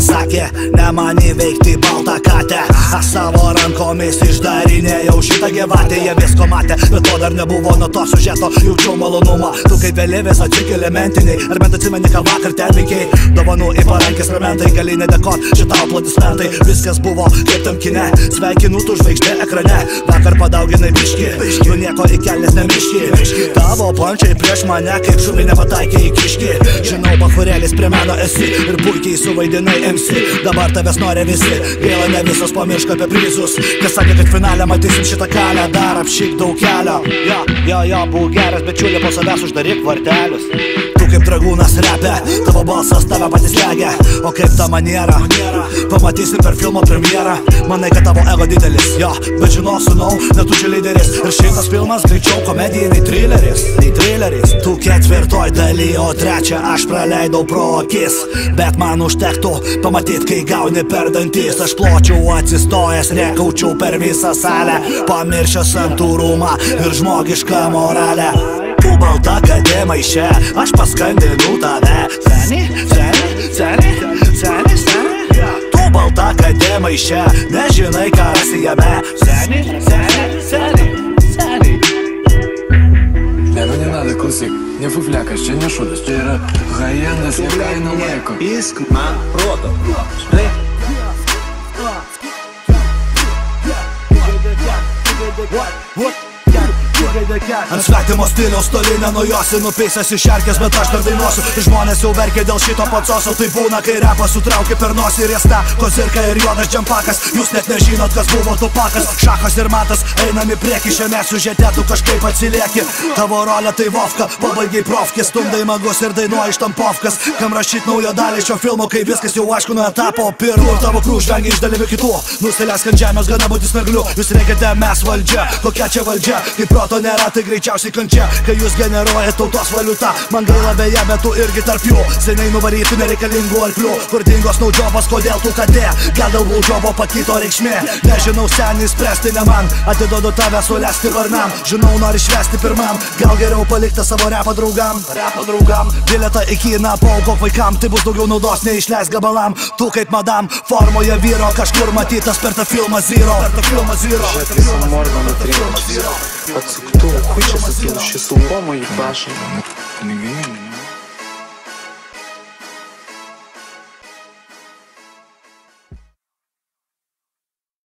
sakė, ne man įveikti baltą katę. Aš savo rankomis išdarinėjau šitą gyvatę. Jie visko matė, bet to dar nebuvo nuo to siužeto. Jaučiau malonumą, tu kaip vėliavės atsikeli mentiniai. Ar bent atsimeni, ką vakar ten veikei? Dovanų į parankės ramentai, gali nedėkot šitą aplodismentai. Viskas buvo kaip tam kine, sveikinu tu žvaigždė ekrane. Vakar padauginai biškį, tu nieko į kelnes nemiški. Tavo pančiai prieš mane kaip šuvinė pataikė į kiškį. Žinau, bachurėlis prie meno esi ir puikiai suvaidinai MC. Dabar tavęs nori visi, gaila ne visos pamirška apie prizus. Kas sakė, kad finale matysim šitą kalę, dar apšyk daug kelio. Jo, būk geras, bet čiulė po savęs uždaryk vartelius. Tu kaip dragūnas repė, tavo balsas tave patys legia. O kaip ta maniera, pamatysim per filmo premjerą. Manai, kad tavo ego didelis, jo, bet žinau, sūnau, ne tu čia lyderis. Ir šitas filmas greičiau komedija nei trileris. Tu ketvirtoj daly, o trečią aš praleidau pro akis. Bet man užtektų pamatyt, kai gauni per dantis. Aš pločiau atsistojęs, rekaučiau per visą salę, pamiršęs santūrumą ir žmogišką moralę. Tu balta katė maiše, aš paskandinu tave. Seni. Tu balta katė maiše, nežinai, ką rasi jame. Seni. Не надо, классик, не фуфлякаш, čia ne šūdas, čia yra high-endas, jie kaina laiko. Įsk man proto, žinai? Ant svetimo stiliaus toli nenujosi, nupeisęs iš šerkės, bet aš dar dainuosiu. Žmonės jau verkia dėl šito pacoso, tai būna, kai repas sutraukia per nosį ir riesta kozirka ir juodas džempakas. Jūs net nežinot, kas buvo tupakas. Šachas ir matas, einam į priekį, šiame siužete tu kažkaip atsilieki. Tavo rolė tai Vovka, pabaigiai profkės, stumdai magus ir dainuoji štampovkas. Kam rašyt naujo dalį šio filmo, kai viskas jau aišku nuo etapo pirmo. Ir tavo krūž vengia iš dalyvių kitų, nusilesk ant žemės, gana būti smergliu. Jūs reikiate mes valdžia, kokia čia valdžia, kai proto nėra, tai greičiausiai kančia. Kai jūs generuoja tautos valiutą, man gaila beje, bet tu irgi tarp jų. Seniai nuvarytų nereikalingų arklių, kur dingo snaudžiovas, kodėl tu katė. Gal dėl blaudžiovo pakito reikšmė, nežinau, seniai spręsti ne man. Atiduodu tave sulesti varnam, žinau, nori švesti pirmam. Gal geriau palikti savo repą draugam. Bilietą į kiną paaukok vaikam, tai bus daugiau naudos, neišleis gabalam. Tu kaip madam, formoje vyro, kažkur matytas per tą filmą Zero. Отсюда, хуй сейчас отсюда, сейчас лома ебашим.